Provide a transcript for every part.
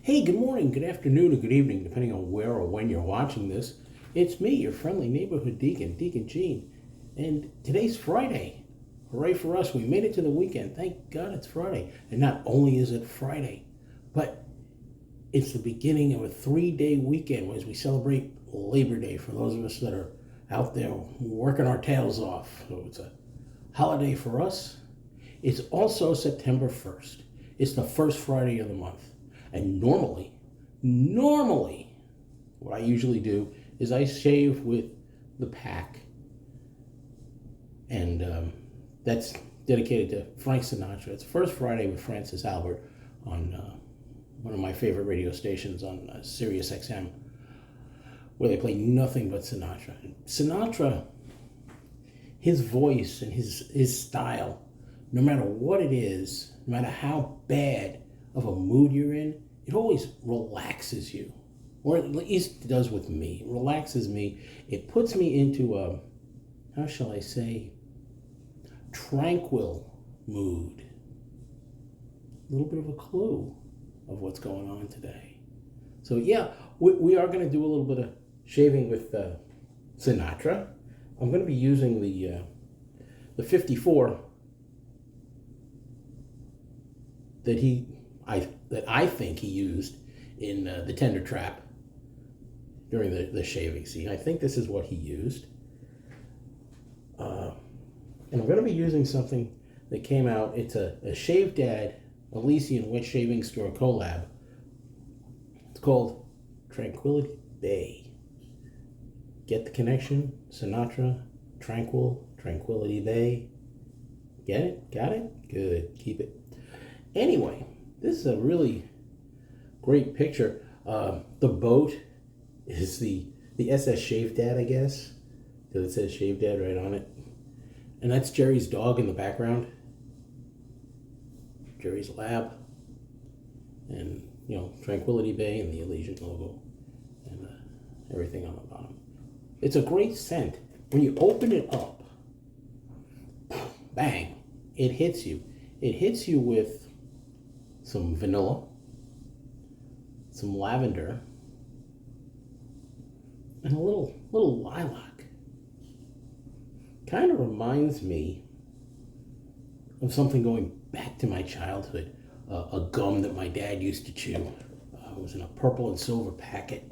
Hey, good morning, good afternoon, or good evening, depending on where or when you're watching this. It's me, your friendly neighborhood Deacon, Deacon Gene. And today's Friday. Hooray for us, we made it to the weekend. Thank God it's Friday. And not only is it Friday, but it's the beginning of a 3-day weekend as we celebrate Labor Day for those of us that are out there working our tails off. So it's a holiday for us. It's also September 1st. It's the first Friday of the month. And normally, what I usually do is I shave with the pack. And that's dedicated to Frank Sinatra. It's First Friday with Francis Albert on one of my favorite radio stations on Sirius XM, where they play nothing but Sinatra. Sinatra, his voice and his style, no matter what it is, no matter how bad of a mood you're in, it always relaxes you. Or at least it does with me. It relaxes me. It puts me into a, how shall I say, tranquil mood. A little bit of a clue of what's going on today. So yeah, we are going to do a little bit of shaving with Sinatra. I'm going to be using the 54 that I think he used in the tender trap during the shaving scene. I think this is what he used. And I'm going to be using something that came out. It's a Shave Dad Elysian Wet Shaving Store collab. It's called Tranquility Bay. Get the connection? Sinatra, Tranquil, Tranquility Bay. Get it? Got it? Good. Keep it. Anyway, this is a really great picture. The boat is the SS Shave Dad, I guess, because it says Shave Dad right on it. And that's Jerry's dog in the background. Jerry's lab. And, Tranquility Bay and the Elysian logo. And everything on the bottom. It's a great scent. When you open it up, bang, it hits you. It hits you with some vanilla, some lavender, and a little lilac. Kind of reminds me of something going back to my childhood. A gum that my dad used to chew. It was in a purple and silver packet.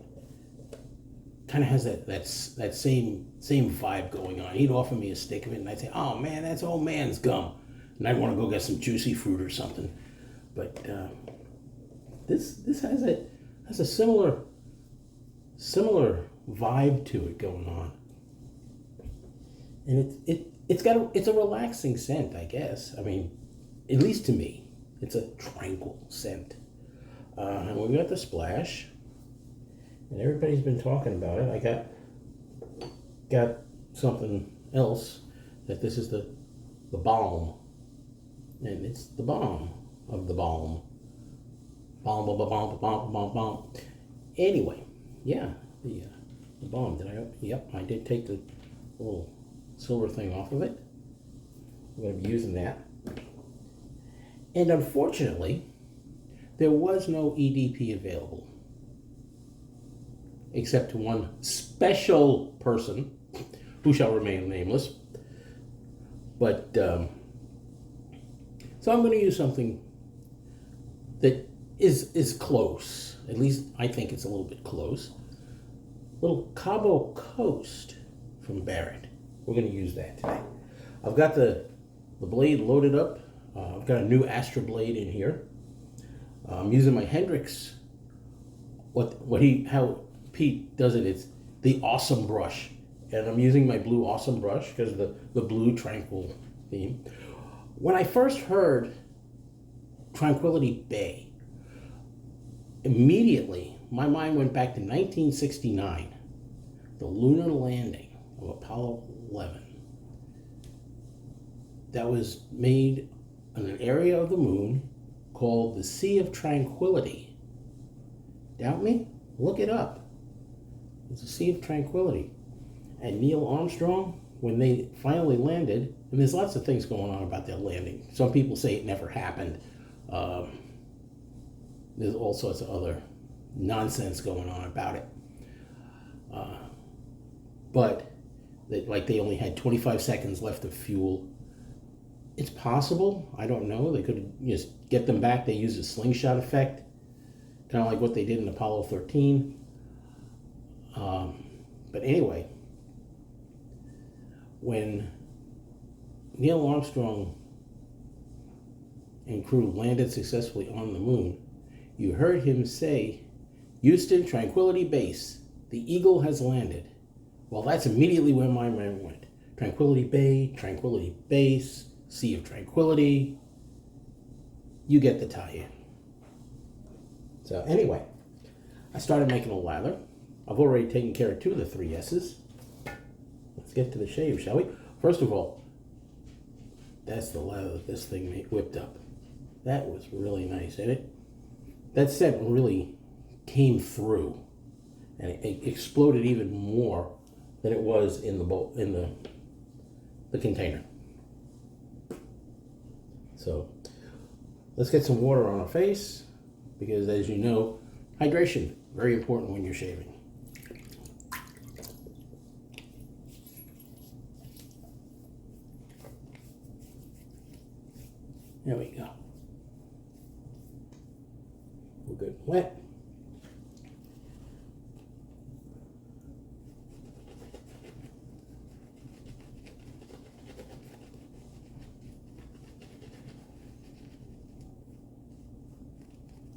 Kind of has that same vibe going on. He'd offer me a stick of it, and I'd say, "Oh man, that's old man's gum," and I'd want to go get some juicy fruit or something. But this has a similar vibe to it going on, and it's a relaxing scent, I guess. I mean, at least to me, it's a tranquil scent. And we got the splash, and everybody's been talking about it. I got something else that this is the balm, and it's the balm of the balm. Balm. Anyway, yeah, the balm. Yep, I did take the little silver thing off of it. I'm going to be using that. And unfortunately, there was no EDP available. Except to one special person who shall remain nameless. But, so I'm going to use something that is close. At least I think it's a little bit close. Little Cabo Coast from Barrett. We're going to use that today. I've got the blade loaded up. I've got a new Astra blade in here. I'm using my Hendrix. How Pete does it, it's the Awesome brush. And I'm using my blue Awesome brush because of the blue Tranquil theme. When I first heard Tranquility Bay, immediately my mind went back to 1969, the lunar landing of Apollo 11. That was made on an area of the moon called the Sea of Tranquility. Doubt me? Look it up. It's the Sea of Tranquility. And Neil Armstrong, when they finally landed, and there's lots of things going on about their landing. Some people say it never happened. there's all sorts of other nonsense going on about it. But they only had 25 seconds left of fuel. It's possible. I don't know. They could just get them back. They use a slingshot effect, kind of like what they did in Apollo 13. But anyway, when Neil Armstrong and crew landed successfully on the moon, you heard him say, "Houston, Tranquility Base, the Eagle has landed." Well, that's immediately where my mind went. Tranquility Bay, Tranquility Base, Sea of Tranquility. You get the tie-in. So anyway, I started making a lather. I've already taken care of 2 of the 3 S's. Let's get to the shave, shall we? First of all, that's the lather that this thing whipped up. That was really nice, and that scent really came through, and it exploded even more than it was in the bowl, in the container. So let's get some water on our face, because as you know, hydration, very important when you're shaving. There we go. We're good and wet.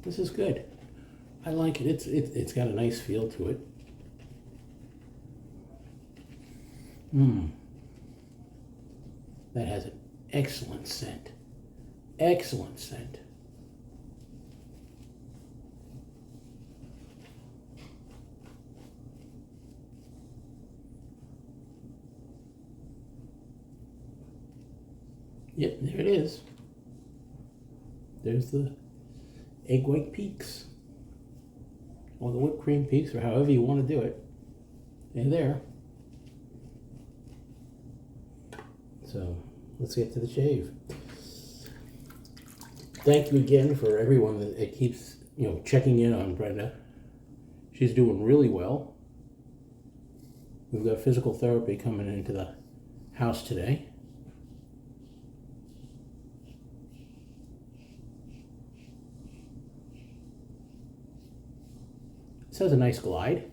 This is good. I like it. It's got a nice feel to it. That has an excellent scent. Excellent scent. Yep, there it is. There's the egg white peaks, or the whipped cream peaks, or however you want to do it. They're there. So let's get to the shave. Thank you again for everyone that keeps checking in on Brenda. She's doing really well. We've got physical therapy coming into the house today. This has a nice glide.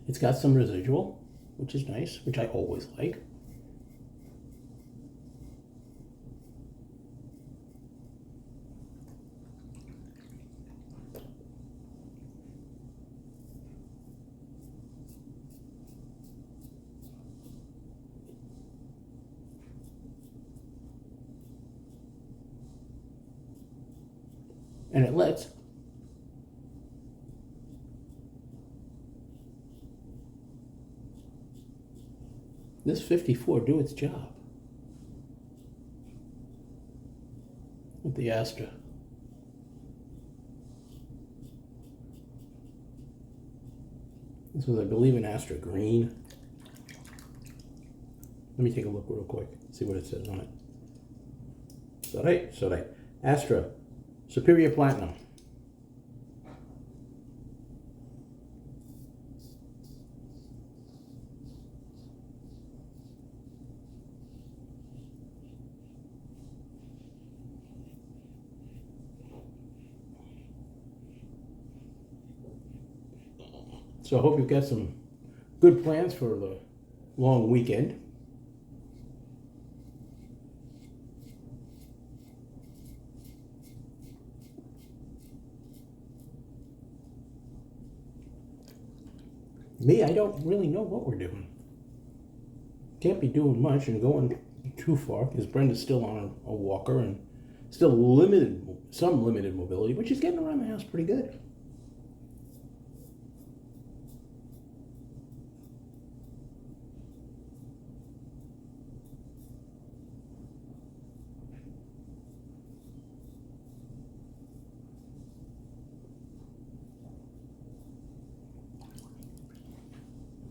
It's got some residual, which is nice, which I always like. And it lets this 54 do its job with the Astra. This was, I believe, an Astra Green. Let me take a look real quick, see what it says on it. So Astra Superior Platinum. So I hope you've got some good plans for the long weekend. Me, I don't really know what we're doing. Can't be doing much and going too far because Brenda's still on a walker and still some limited mobility, but she's getting around the house pretty good.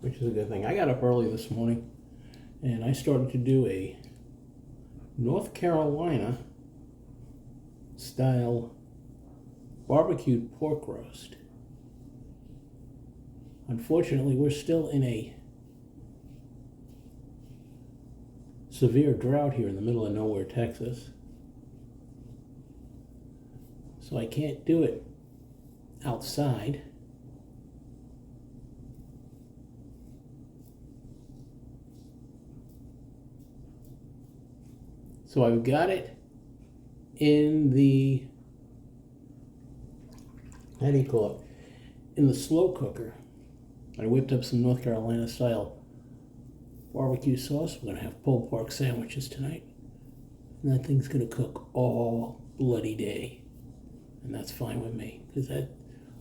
Which is a good thing. I got up early this morning and I started to do a North Carolina style barbecued pork roast. Unfortunately, we're still in a severe drought here in the middle of nowhere, Texas. So I can't do it outside. So I've got it in the, how do you call it? In the slow cooker. I whipped up some North Carolina style barbecue sauce. We're gonna have pulled pork sandwiches tonight. And that thing's gonna cook all bloody day. And that's fine with me, because that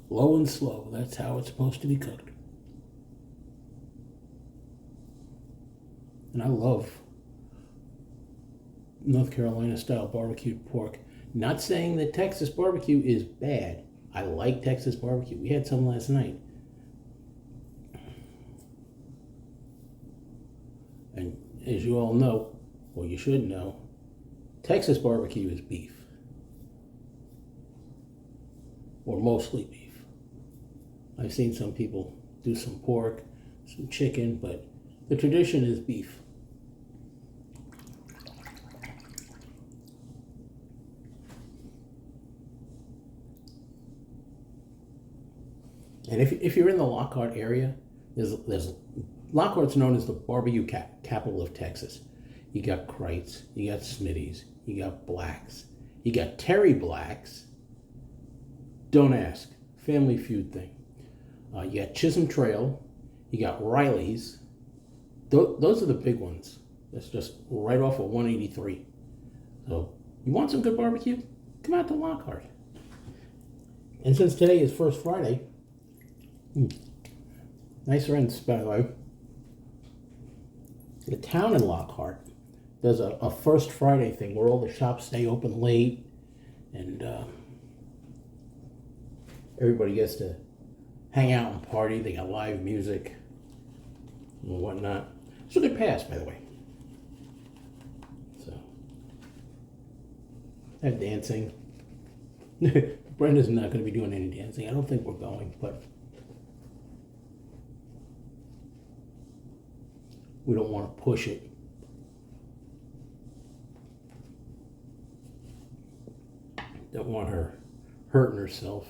low and slow, that's how it's supposed to be cooked. And I love North Carolina style barbecued pork. Not saying that Texas barbecue is bad. I like Texas barbecue. We had some last night. And as you all know, or you should know, Texas barbecue is beef. Or mostly beef. I've seen some people do some pork, some chicken, but the tradition is beef. And if you're in the Lockhart area, there's Lockhart's known as the barbecue capital of Texas. You got Kreitz, you got Smitty's, you got Black's, you got Terry Black's. Don't ask, Family Feud thing. You got Chisholm Trail, you got Riley's. Those are the big ones. That's just right off of 183. So you want some good barbecue? Come out to Lockhart. And since today is First Friday, nice rents, by the way. The town in Lockhart does a First Friday thing where all the shops stay open late and everybody gets to hang out and party. They got live music and whatnot. So they passed, by the way. So, have dancing. Brenda's not going to be doing any dancing. I don't think we're going, but we don't want to push it. Don't want her hurting herself.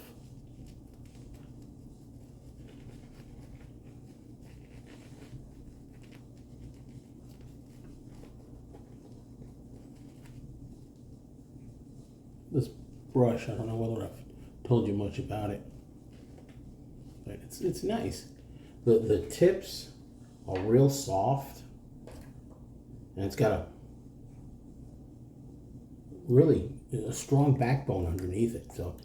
This brush, I don't know whether I've told you much about it, but it's nice. The tips are real soft, and it's got a strong backbone underneath it. So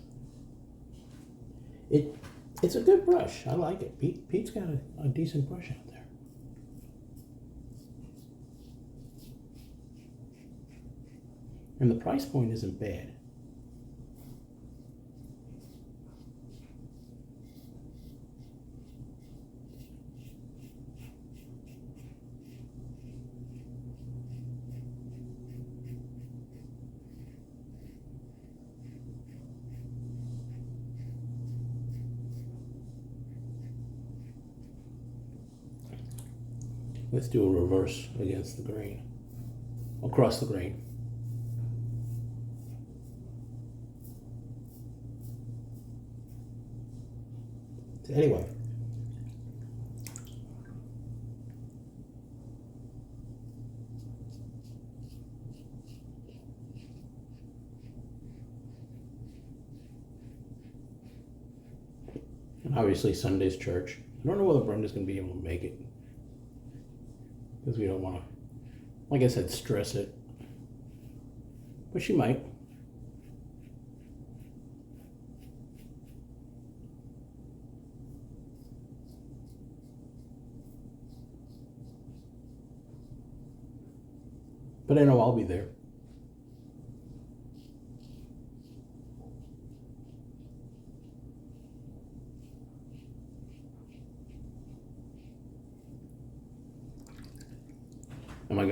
it's a good brush. I like it. Pete's got a decent brush out there. And the price point isn't bad. Let's do a reverse against the grain, across the grain. So anyway, and obviously Sunday's church. I don't know whether Brenda's going to be able to make it, because we don't want to, like I said, stress it. But she might. But I know I'll be there.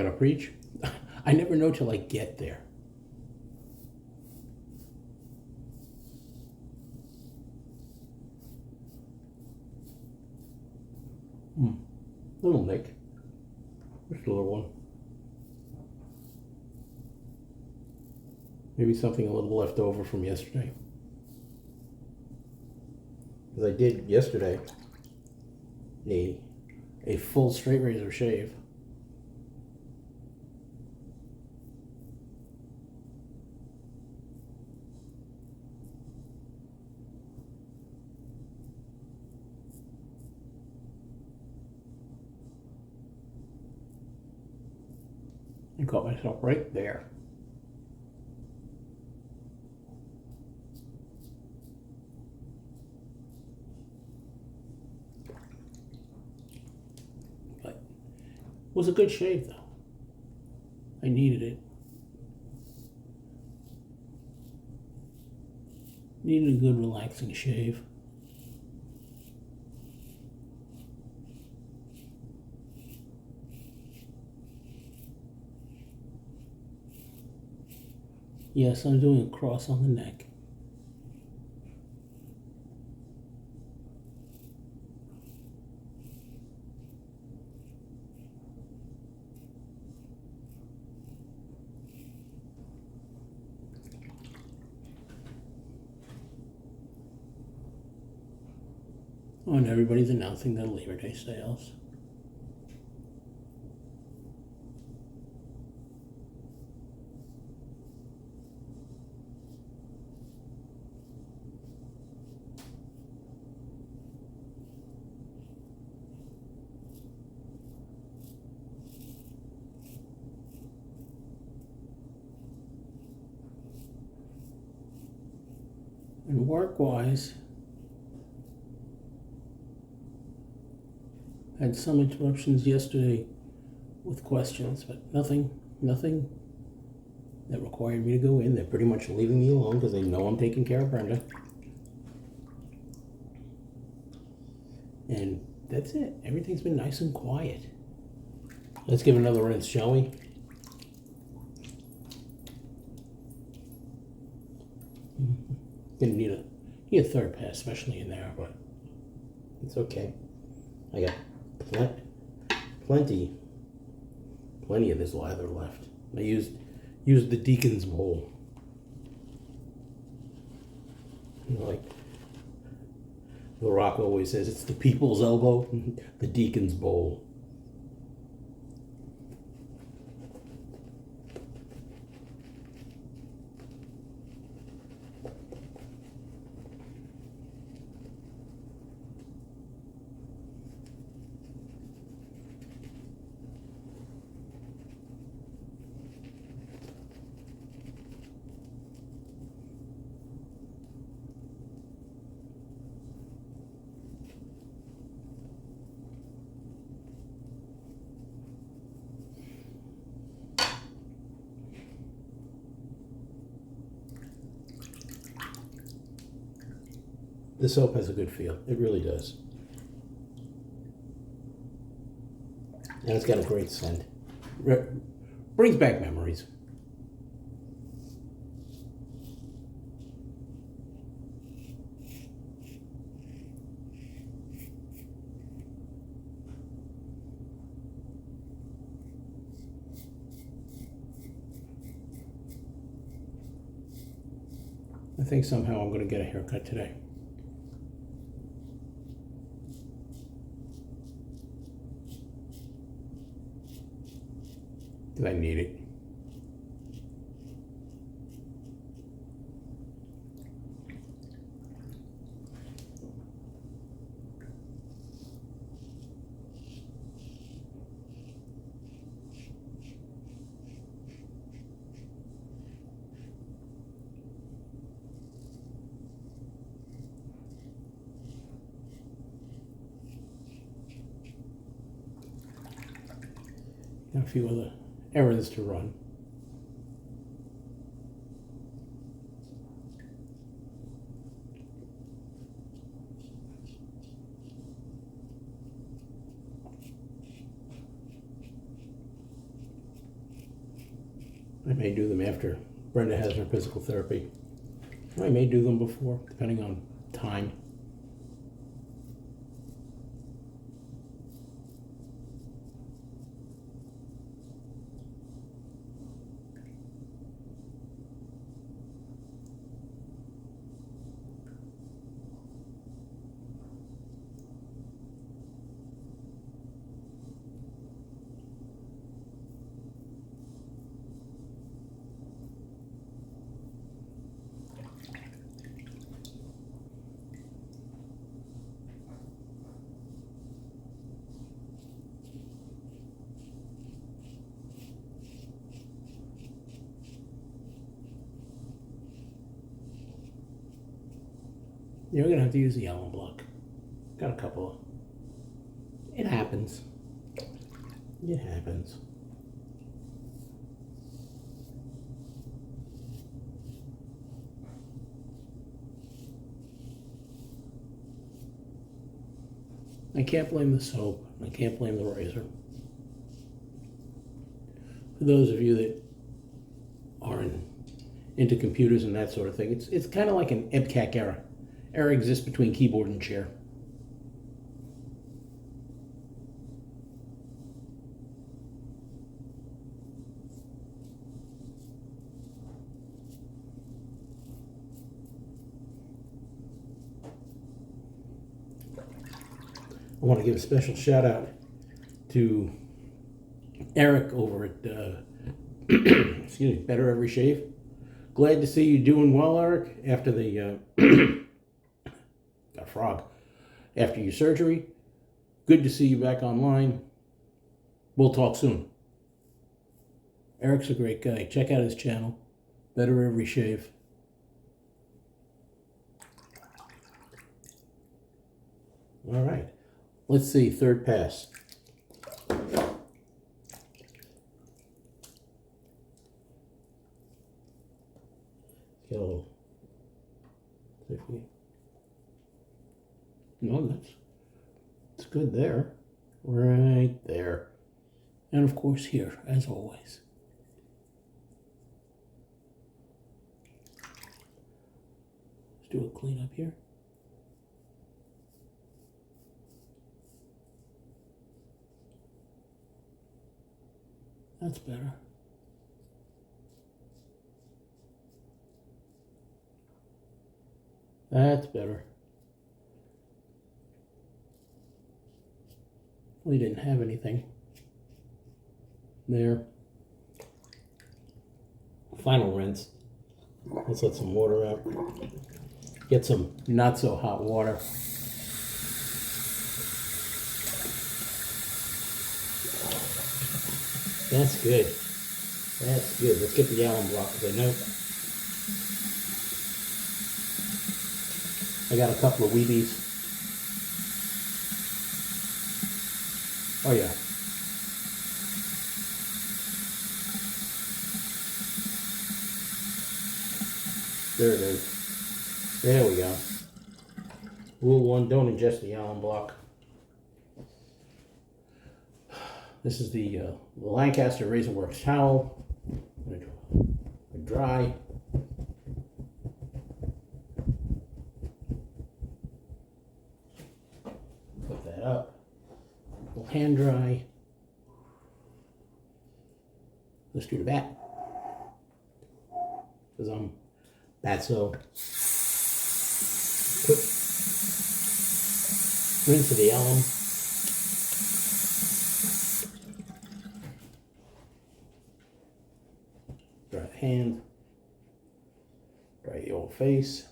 gonna preach? I never know till I get there. Little Nick. Just a little one. Maybe something a little left over from yesterday. Because I did yesterday a full straight razor shave. I caught myself right there. But it was a good shave though. I needed it. Needed a good relaxing shave. Yes, I'm doing a cross on the neck. Oh, and everybody's announcing their Labor Day sales. And work-wise, had some interruptions yesterday with questions, but nothing that required me to go in. They're pretty much leaving me alone because they know I'm taking care of Brenda. And that's it. Everything's been nice and quiet. Let's give it another rinse, shall we? Gonna need a third pass, especially in there, but it's okay. I got plenty of this lather left. I used the Deacon's bowl. You know, like The Rock always says, it's the people's elbow, the Deacon's bowl. The soap has a good feel. It really does. And it's got a great scent. Brings back memories. I think somehow I'm going to get a haircut today. I need it. Got a few other errands to run. I may do them after Brenda has her physical therapy. I may do them before, depending on time. You're gonna have to use the Alum block. Got a couple. It happens. It happens. I can't blame the soap. I can't blame the razor. For those of you that are into computers and that sort of thing, it's kind of like an EBCAC error. Error exists between keyboard and chair. I want to give a special shout out to Eric over at excuse me, Better Every Shave. Glad to see you doing well, Eric, after the got a frog. After your surgery. Good to see you back online. We'll talk soon. Eric's a great guy. Check out his channel, Better Every Shave. All right. Let's see, third pass. Get a little. See if we. No, that's good there. Right there. And of course here, as always. Let's do a clean up here. That's better. That's better. We didn't have anything there. Final rinse. Let's let some water out. Get some not so hot water. That's good. That's good. Let's get the Alum block, because I know I got a couple of weebies. Oh yeah. There it is. There we go. Rule 1, don't ingest the Alum block. This is the Lancaster Razor Works towel. Dry. Put that up. We'll hand dry. Let's do the bat. Because I'm batso. Quick rinse of the Alum. Dry the hand. Dry the old face.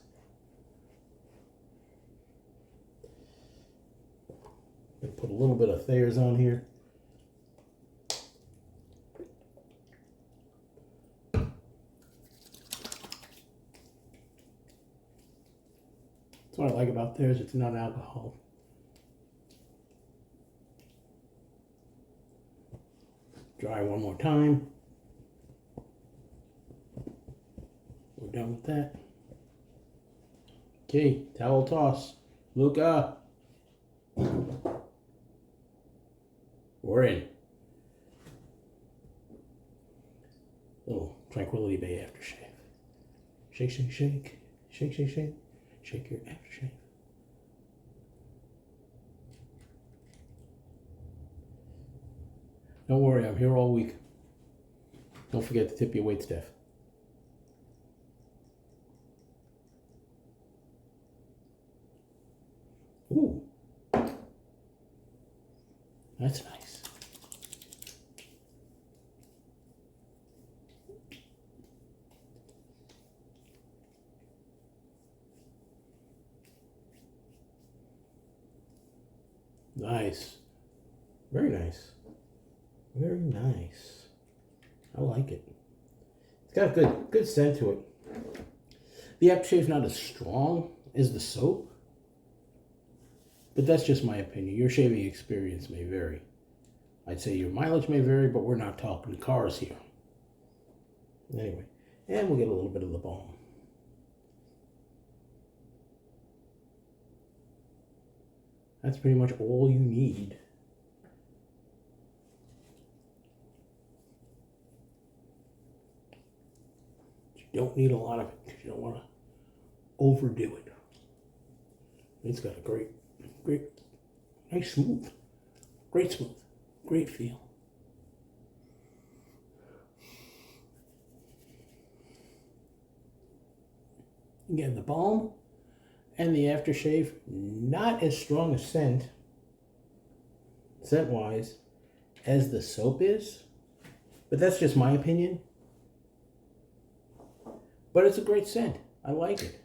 Put a little bit of Thayer's on here. That's what I like about Thayer's, it's not alcohol. Dry one more time. We're done with that. Okay, towel toss. Luca. We're in. Little Tranquility Bay aftershave. Shake, shake, shake. Shake, shake, shake. Shake your aftershave. Don't worry, I'm here all week. Don't forget to tip your wait staff. Ooh. That's nice. Nice. Very nice. Very nice. I like it. It's got a good scent to it. The aftershave's not as strong as the soap, but that's just my opinion. Your shaving experience may vary. I'd say your mileage may vary, but we're not talking cars here. Anyway, and we'll get a little bit of the balm. That's pretty much all you need. You don't need a lot of it because you don't want to overdo it. It's got a great, nice smooth, great feel. Again, the balm and the aftershave, not as strong a scent-wise, as the soap is, but that's just my opinion. But it's a great scent. I like it.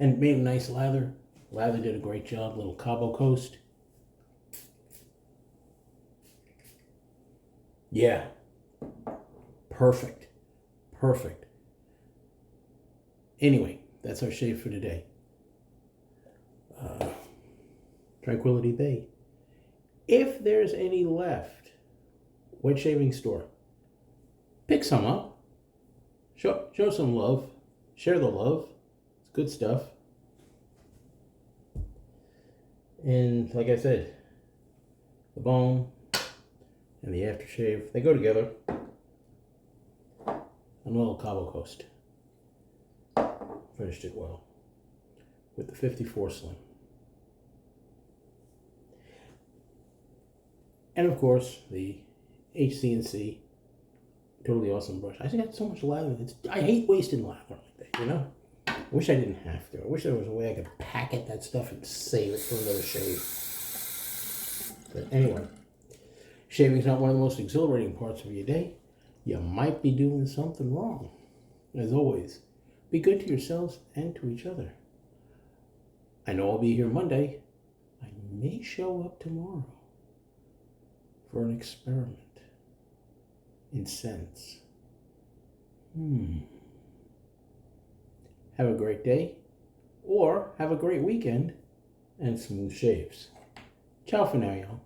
And made a nice lather. Lather did a great job. Little Cabo Coast. Yeah. Perfect. Anyway, that's our shave for today. Tranquility Bay. If there's any left, wet shaving store, pick some up. Show some love. Share the love. It's good stuff. And like I said, the balm and the aftershave, they go together. And a little Cabo Coast. Finished it well with the 54 Slim. And of course, the HC&C Totally Awesome brush. I just got so much lather. I hate wasting lather like that, you know? I wish I didn't have to. I wish there was a way I could packet that stuff and save it for another shave. But anyway, shaving's not one of the most exhilarating parts of your day. You might be doing something wrong. As always, be good to yourselves and to each other. I know I'll be here Monday. I may show up tomorrow for an experiment in scents. Have a great day, or have a great weekend and smooth shaves. Ciao for now, y'all.